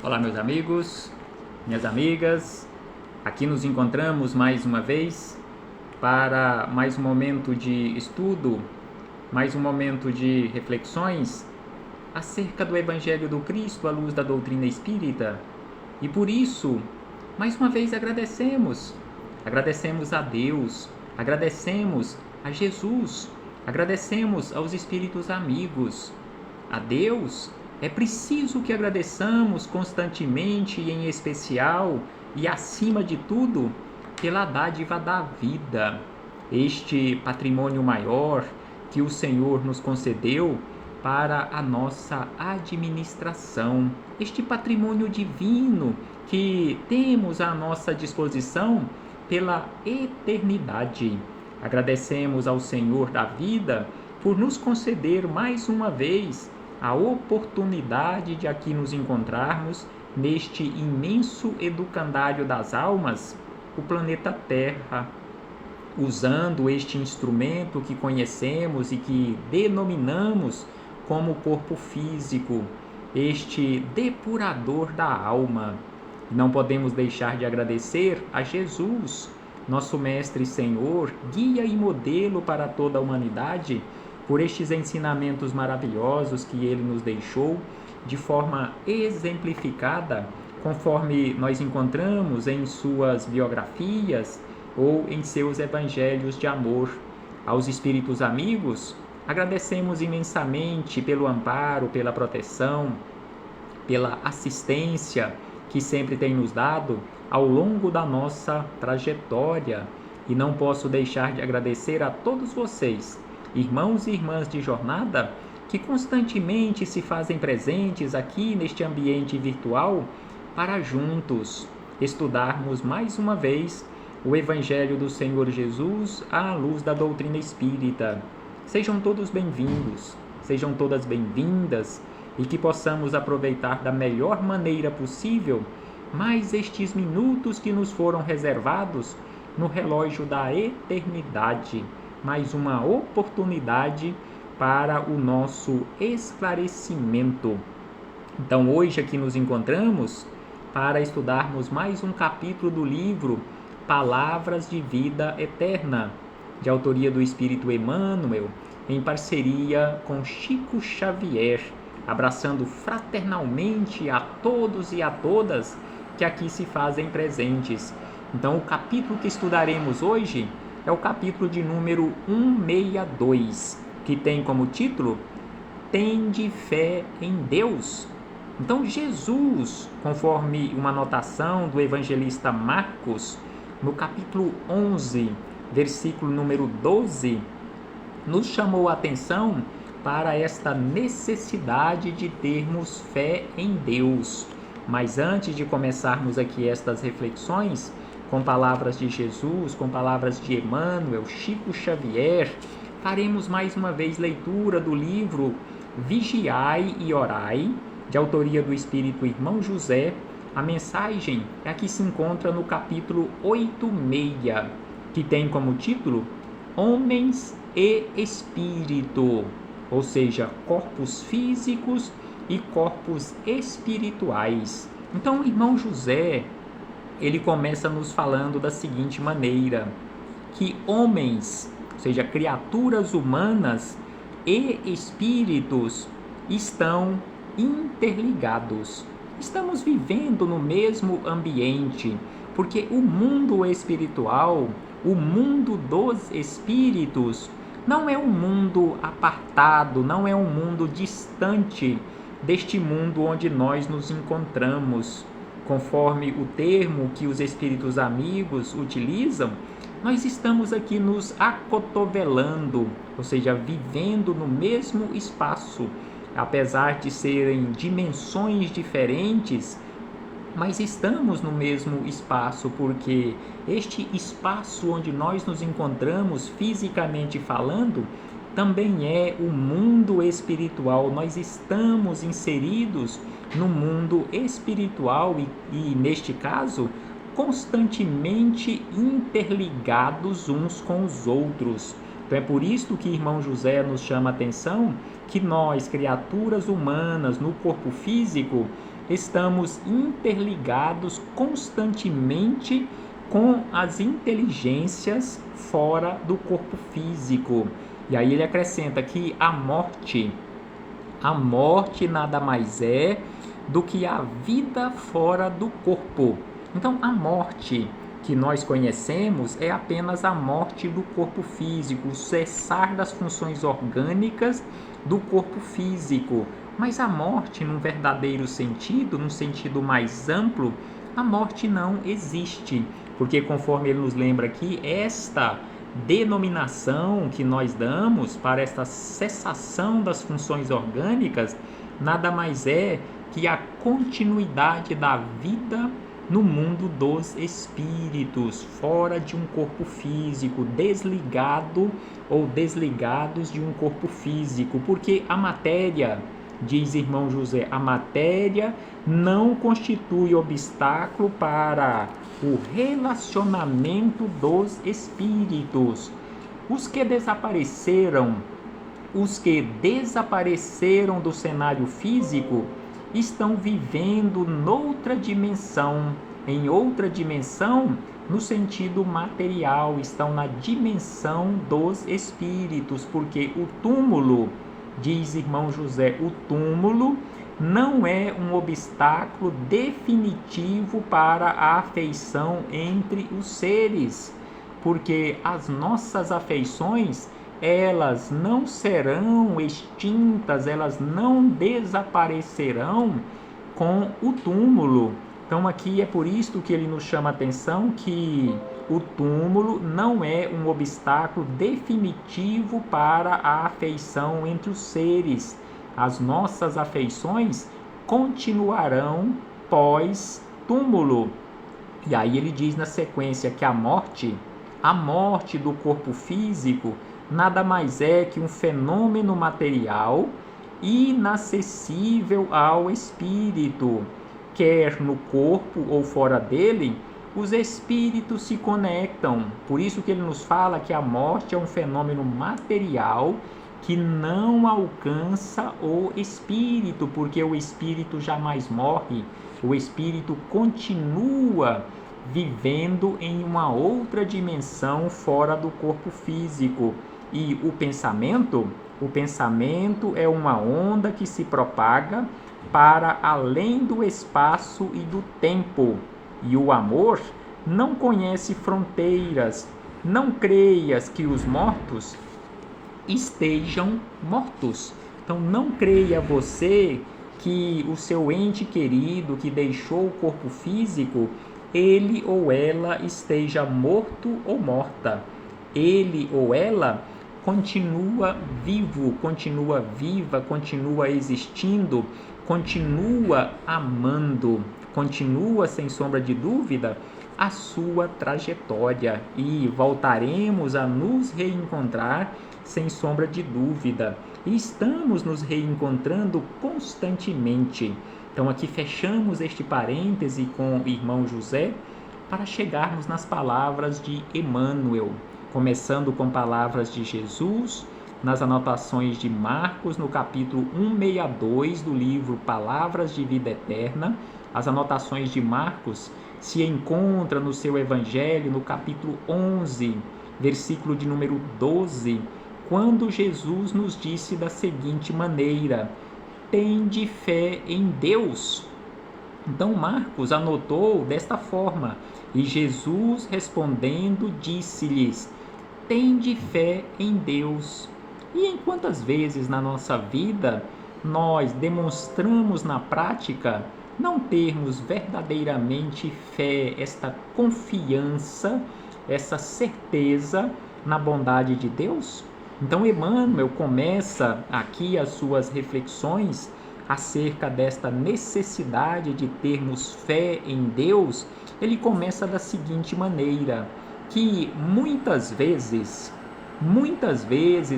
Olá, meus amigos, minhas amigas. Aqui nos encontramos mais uma vez para mais um momento de estudo, mais um momento de reflexões acerca do Evangelho do Cristo à luz da doutrina espírita. E por isso, mais uma vez agradecemos a Deus, agradecemos a Jesus, agradecemos aos Espíritos amigos, a Deus. É preciso que agradeçamos constantemente e em especial e acima de tudo pela dádiva da vida, este patrimônio maior que o Senhor nos concedeu para a nossa administração, este patrimônio divino que temos à nossa disposição pela eternidade. Agradecemos ao Senhor da vida por nos conceder mais uma vez a oportunidade de aqui nos encontrarmos neste imenso educandário das almas, o planeta Terra, usando este instrumento que conhecemos e que denominamos como corpo físico, este depurador da alma. Não podemos deixar de agradecer a Jesus, nosso Mestre e Senhor, guia e modelo para toda a humanidade, por estes ensinamentos maravilhosos que ele nos deixou de forma exemplificada, conforme nós encontramos em suas biografias ou em seus evangelhos de amor. Aos espíritos amigos, agradecemos imensamente pelo amparo, pela proteção, pela assistência que sempre tem nos dado ao longo da nossa trajetória. E não posso deixar de agradecer a todos vocês, irmãos e irmãs de jornada, que constantemente se fazem presentes aqui neste ambiente virtual para juntos estudarmos mais uma vez o Evangelho do Senhor Jesus à luz da doutrina espírita. Sejam todos bem-vindos, sejam todas bem-vindas e que possamos aproveitar da melhor maneira possível mais estes minutos que nos foram reservados no relógio da eternidade. Mais uma oportunidade para o nosso esclarecimento. Então, hoje aqui nos encontramos para estudarmos mais um capítulo do livro Palavras de Vida Eterna, de autoria do Espírito Emmanuel, em parceria com Chico Xavier, abraçando fraternalmente a todos e a todas que aqui se fazem presentes. Então, o capítulo que estudaremos hoje é o capítulo de número 162, que tem como título Tende fé em Deus. Então, Jesus, conforme uma anotação do evangelista Marcos, no capítulo 11, versículo número 12, nos chamou a atenção para esta necessidade de termos fé em Deus. Mas antes de começarmos aqui estas reflexões, com palavras de Jesus, com palavras de Emmanuel, Chico Xavier, faremos mais uma vez leitura do livro Vigiai e Orai, de autoria do Espírito Irmão José. A mensagem é a que se encontra no capítulo 86, que tem como título Homens e Espírito, ou seja, corpos físicos e corpos espirituais. Então, o Irmão José, ele começa nos falando da seguinte maneira, que homens, ou seja, criaturas humanas e espíritos estão interligados. Estamos vivendo no mesmo ambiente, porque o mundo espiritual, o mundo dos espíritos, não é um mundo apartado, não é um mundo distante deste mundo onde nós nos encontramos. Conforme o termo que os espíritos amigos utilizam, nós estamos aqui nos acotovelando, ou seja, vivendo no mesmo espaço, apesar de serem dimensões diferentes, mas estamos no mesmo espaço, porque este espaço onde nós nos encontramos fisicamente falando também é o mundo espiritual. Nós estamos inseridos no mundo espiritual e neste caso, constantemente interligados uns com os outros. Então é por isso que Irmão José nos chama a atenção que nós, criaturas humanas no corpo físico, estamos interligados constantemente com as inteligências fora do corpo físico. E aí ele acrescenta que a morte nada mais é do que a vida fora do corpo. Então, a morte que nós conhecemos é apenas a morte do corpo físico, o cessar das funções orgânicas do corpo físico. Mas a morte, num verdadeiro sentido, num sentido mais amplo, a morte não existe, porque conforme ele nos lembra aqui, esta denominação que nós damos para esta cessação das funções orgânicas nada mais é que a continuidade da vida no mundo dos espíritos, fora de um corpo físico, desligado ou desligados de um corpo físico, porque a matéria, diz irmão José, a matéria não constitui obstáculo para o relacionamento dos espíritos. Os que desapareceram do cenário físico estão vivendo noutra dimensão, em outra dimensão, no sentido material, estão na dimensão dos espíritos, porque o túmulo, diz irmão José, o túmulo não é um obstáculo definitivo para a afeição entre os seres, porque as nossas afeições, elas não serão extintas, elas não desaparecerão com o túmulo. Então aqui é por isso que ele nos chama a atenção que o túmulo não é um obstáculo definitivo para a afeição entre os seres. As nossas afeições continuarão pós-túmulo. E aí ele diz na sequência que a morte do corpo físico nada mais é que um fenômeno material inacessível ao espírito. Quer no corpo ou fora dele, os espíritos se conectam. Por isso que ele nos fala que a morte é um fenômeno material que não alcança o espírito, porque o espírito jamais morre, o espírito continua vivendo em uma outra dimensão fora do corpo físico. E o pensamento é uma onda que se propaga para além do espaço e do tempo. E o amor não conhece fronteiras. Não creias que os mortos estejam mortos. Então não creia você que o seu ente querido que deixou o corpo físico, ele ou ela esteja morto ou morta. Ele ou ela continua vivo, continua viva, continua existindo, continua amando, continua, sem sombra de dúvida, a sua trajetória, e voltaremos a nos reencontrar sem sombra de dúvida, e estamos nos reencontrando constantemente. Então aqui fechamos este parêntese com o irmão José para chegarmos nas palavras de Emmanuel, começando com palavras de Jesus, nas anotações de Marcos, no capítulo 162 do livro Palavras de Vida Eterna. As anotações de Marcos se encontram no seu Evangelho, no capítulo 11, versículo de número 12, quando Jesus nos disse da seguinte maneira: tende fé em Deus. Então Marcos anotou desta forma: e Jesus respondendo disse-lhes: tende fé em Deus. E em quantas vezes na nossa vida nós demonstramos na prática não termos verdadeiramente fé, esta confiança, essa certeza na bondade de Deus? Então Emmanuel começa aqui as suas reflexões acerca desta necessidade de termos fé em Deus. Ele começa da seguinte maneira: que muitas vezes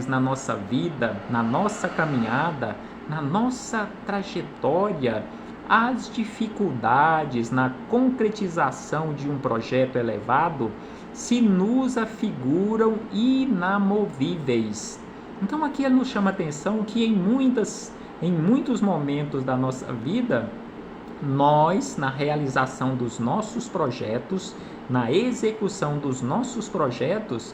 na nossa vida, na nossa caminhada, na nossa trajetória, as dificuldades na concretização de um projeto elevado se nos afiguram inamovíveis. Então aqui ele nos chama a atenção que em muitos momentos da nossa vida nós, na realização dos nossos projetos, na execução dos nossos projetos,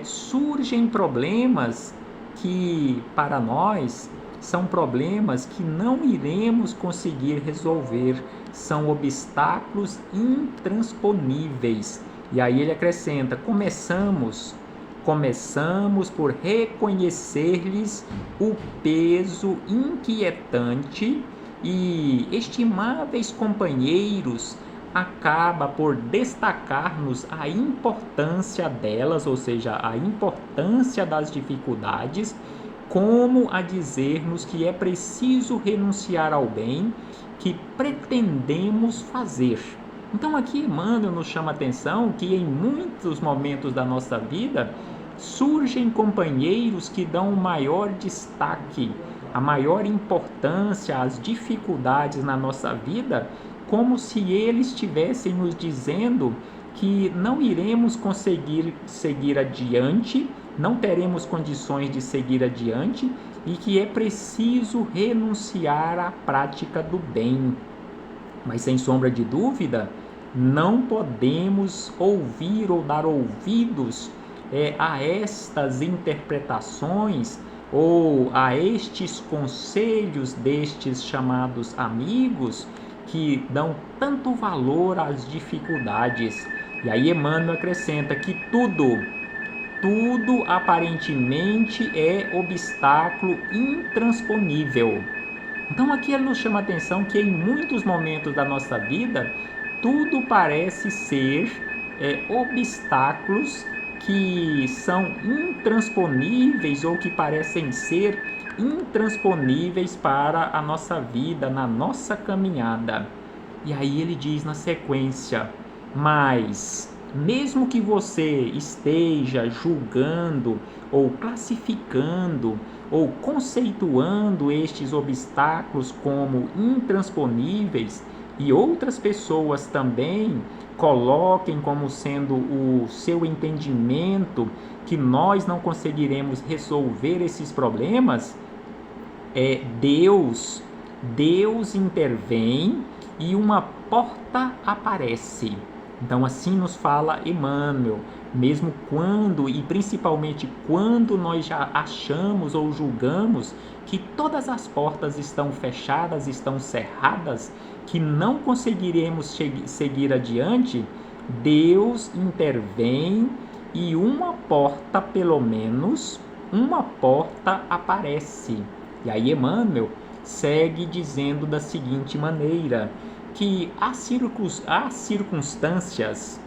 surgem problemas que, para nós, são problemas que não iremos conseguir resolver, são obstáculos intransponíveis. E aí ele acrescenta: começamos por reconhecer-lhes o peso inquietante e, estimáveis companheiros, acaba por destacar-nos a importância delas, ou seja, a importância das dificuldades, como a dizer-nos que é preciso renunciar ao bem que pretendemos fazer. Então aqui Emmanuel nos chama a atenção que em muitos momentos da nossa vida surgem companheiros que dão o maior destaque, a maior importância às dificuldades na nossa vida, como se eles estivessem nos dizendo que não iremos conseguir seguir adiante, não teremos condições de seguir adiante e que é preciso renunciar à prática do bem. Mas sem sombra de dúvida, não podemos ouvir ou dar ouvidos a estas interpretações ou a estes conselhos destes chamados amigos que dão tanto valor às dificuldades. E aí Emmanuel acrescenta que tudo aparentemente é obstáculo intransponível. Então aqui ele nos chama a atenção que em muitos momentos da nossa vida, tudo parece ser obstáculos que são intransponíveis ou que parecem ser intransponíveis para a nossa vida, na nossa caminhada. E aí ele diz na sequência: mas mesmo que você esteja julgando ou classificando ou conceituando estes obstáculos como intransponíveis e outras pessoas também coloquem como sendo o seu entendimento que nós não conseguiremos resolver esses problemas, Deus intervém e uma porta aparece. Então assim nos fala Emmanuel, mesmo quando e principalmente quando nós já achamos ou julgamos que todas as portas estão fechadas, estão cerradas, que não conseguiremos seguir adiante, Deus intervém e uma porta, pelo menos, uma porta aparece. E aí Emmanuel segue dizendo da seguinte maneira, que há circunstâncias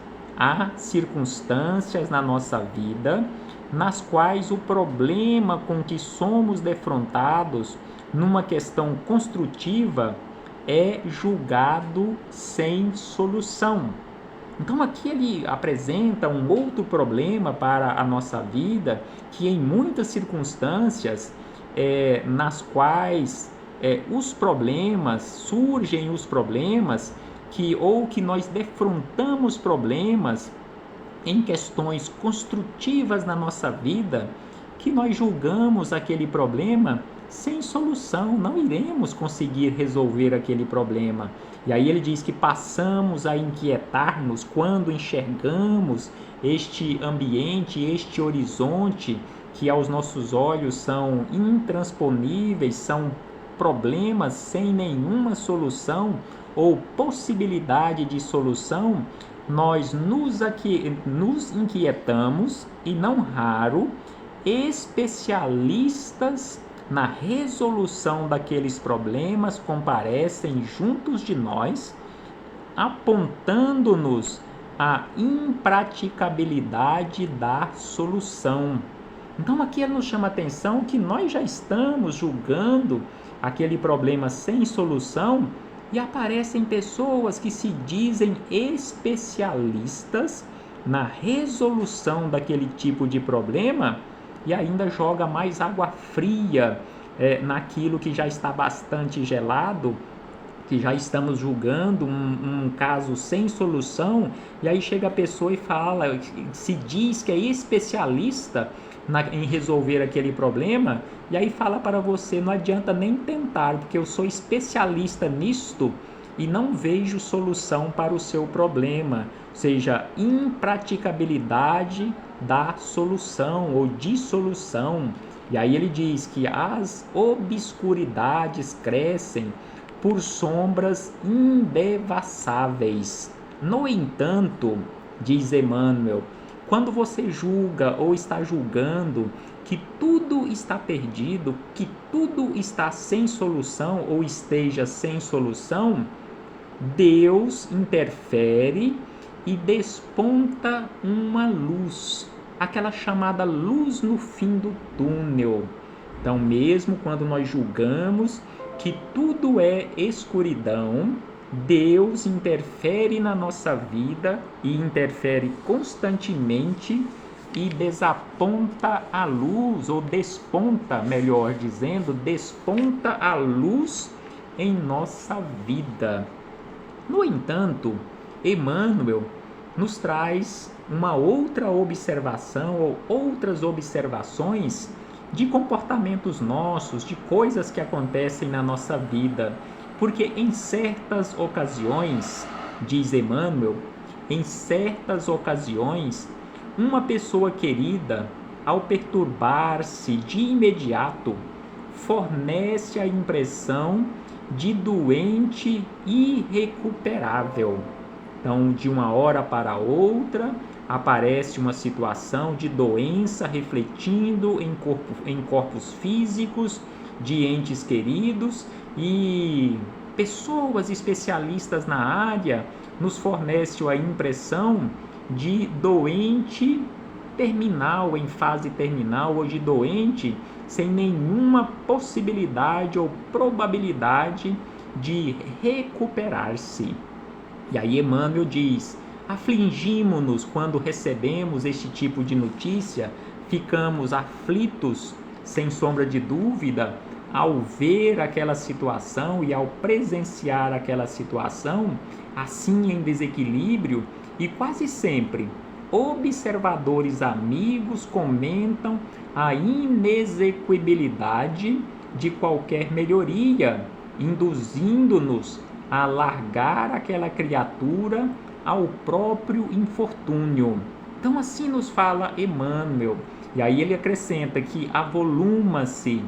na nossa vida nas quais o problema com que somos defrontados numa questão construtiva é julgado sem solução. Então aqui ele apresenta um outro problema para a nossa vida, que em muitas circunstâncias nas quais surgem os problemas, que nós defrontamos problemas em questões construtivas na nossa vida, que nós julgamos aquele problema sem solução, não iremos conseguir resolver aquele problema. E aí ele diz que passamos a inquietar-nos quando enxergamos este ambiente, este horizonte, que aos nossos olhos são intransponíveis, são problemas sem nenhuma solução ou possibilidade de solução. Nós nos inquietamos e, não raro, especialistas na resolução daqueles problemas comparecem juntos de nós, apontando-nos a impraticabilidade da solução. Então aqui ele nos chama a atenção que nós já estamos julgando aquele problema sem solução e aparecem pessoas que se dizem especialistas na resolução daquele tipo de problema e ainda joga mais água fria naquilo que já está bastante gelado, que já estamos julgando um caso sem solução, e aí chega a pessoa e fala, se diz que é especialista em resolver aquele problema, e aí fala para você, não adianta nem tentar, porque eu sou especialista nisto, e não vejo solução para o seu problema, ou seja, impraticabilidade da solução ou dissolução. E aí ele diz que as obscuridades crescem por sombras indevassáveis. No entanto, diz Emmanuel, quando você julga ou está julgando que tudo está perdido, que tudo está sem solução ou esteja sem solução, Deus interfere e desponta uma luz, aquela chamada luz no fim do túnel. Então, mesmo quando nós julgamos que tudo é escuridão, Deus interfere na nossa vida e interfere constantemente e desaponta a luz, ou desponta, melhor dizendo, desponta a luz em nossa vida. No entanto, Emmanuel nos traz uma outra observação ou outras observações de comportamentos nossos, de coisas que acontecem na nossa vida. Porque em certas ocasiões, diz Emmanuel, em certas ocasiões, uma pessoa querida, ao perturbar-se de imediato, fornece a impressão de doente irrecuperável. Então, de uma hora para outra, aparece uma situação de doença refletindo em corpos físicos de entes queridos, e pessoas especialistas na área nos fornecem a impressão de doente terminal, em fase terminal, ou de doente sem nenhuma possibilidade ou probabilidade de recuperar-se. E aí Emmanuel diz: afligimos-nos quando recebemos este tipo de notícia, ficamos aflitos, sem sombra de dúvida, ao ver aquela situação e ao presenciar aquela situação, assim em desequilíbrio, e quase sempre observadores amigos comentam a inexequibilidade de qualquer melhoria, induzindo-nos a largar aquela criatura ao próprio infortúnio. Então assim nos fala Emmanuel, e aí ele acrescenta que avoluma-se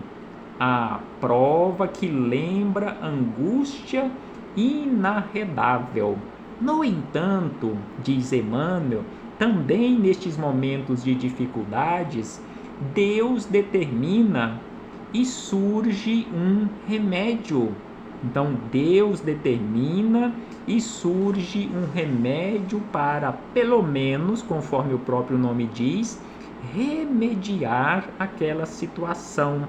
a prova que lembra angústia inarredável. No entanto, diz Emmanuel, também nestes momentos de dificuldades, Deus determina e surge um remédio. Então, Deus determina e surge um remédio para, pelo menos, conforme o próprio nome diz, remediar aquela situação.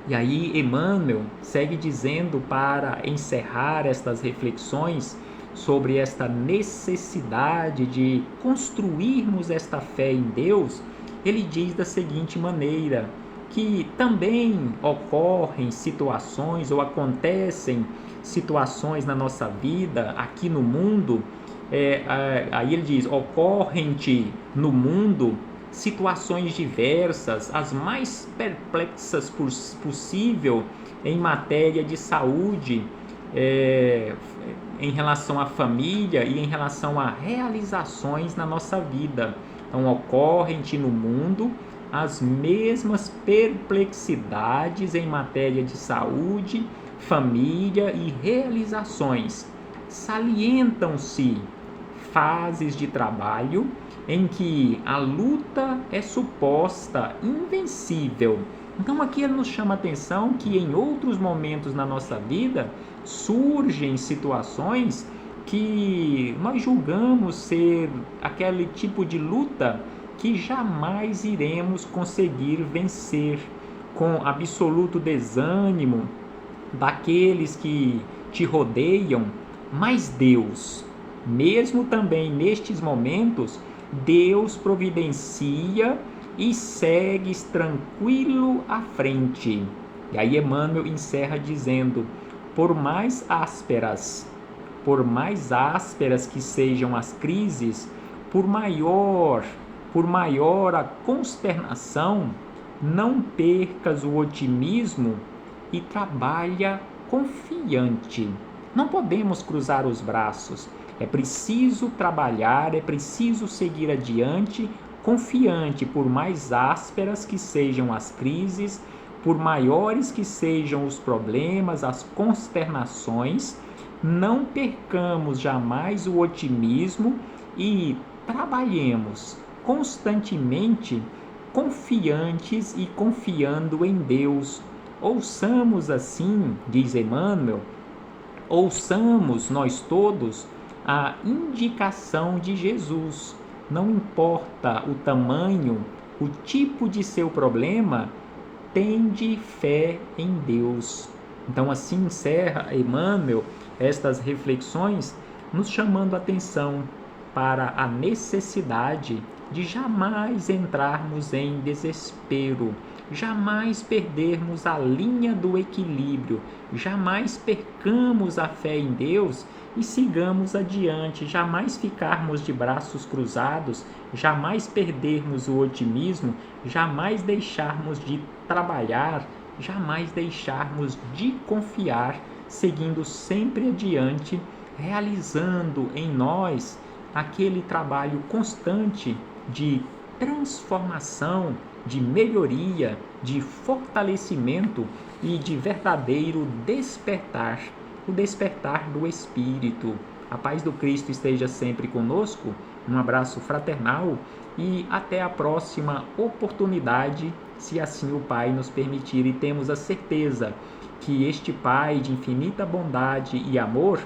E aí Emmanuel segue dizendo, para encerrar estas reflexões sobre esta necessidade de construirmos esta fé em Deus, ele diz da seguinte maneira, que também ocorrem situações ou acontecem situações na nossa vida, aqui no mundo, aí ele diz, ocorrem-te no mundo situações diversas, as mais perplexas possível em matéria de saúde, em relação à família e em relação a realizações na nossa vida. Então, ocorrem-te no mundo as mesmas perplexidades em matéria de saúde, família e realizações. Salientam-se fases de trabalho em que a luta é suposta invencível. Então aqui ele nos chama a atenção que em outros momentos na nossa vida surgem situações que nós julgamos ser aquele tipo de luta que jamais iremos conseguir vencer, com absoluto desânimo daqueles que te rodeiam, mas Deus, mesmo também nestes momentos, Deus providencia e segues tranquilo à frente. E aí Emmanuel encerra dizendo, por mais ásperas que sejam as crises, por maior a consternação, não percas o otimismo e trabalha confiante. Não podemos cruzar os braços. É preciso trabalhar, é preciso seguir adiante, confiante, por mais ásperas que sejam as crises, por maiores que sejam os problemas, as consternações, não percamos jamais o otimismo e trabalhemos constantemente confiantes e confiando em Deus. Ouçamos assim, diz Emmanuel, ouçamos nós todos a indicação de Jesus. Não importa o tamanho, o tipo de seu problema, tende fé em Deus. Então assim encerra Emmanuel estas reflexões, nos chamando a atenção para a necessidade de jamais entrarmos em desespero, jamais perdermos a linha do equilíbrio, jamais percamos a fé em Deus e sigamos adiante, jamais ficarmos de braços cruzados, jamais perdermos o otimismo, jamais deixarmos de trabalhar, jamais deixarmos de confiar, seguindo sempre adiante, realizando em nós aquele trabalho constante de transformação, de melhoria, de fortalecimento e de verdadeiro despertar, o despertar do Espírito. A paz do Cristo esteja sempre conosco, um abraço fraternal e até a próxima oportunidade, se assim o Pai nos permitir, e temos a certeza que este Pai de infinita bondade e amor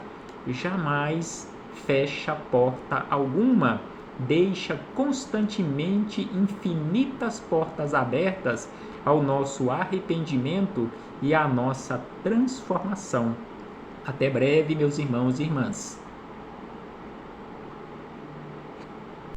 jamais fecha porta alguma, deixa constantemente infinitas portas abertas ao nosso arrependimento e à nossa transformação. Até breve, meus irmãos e irmãs.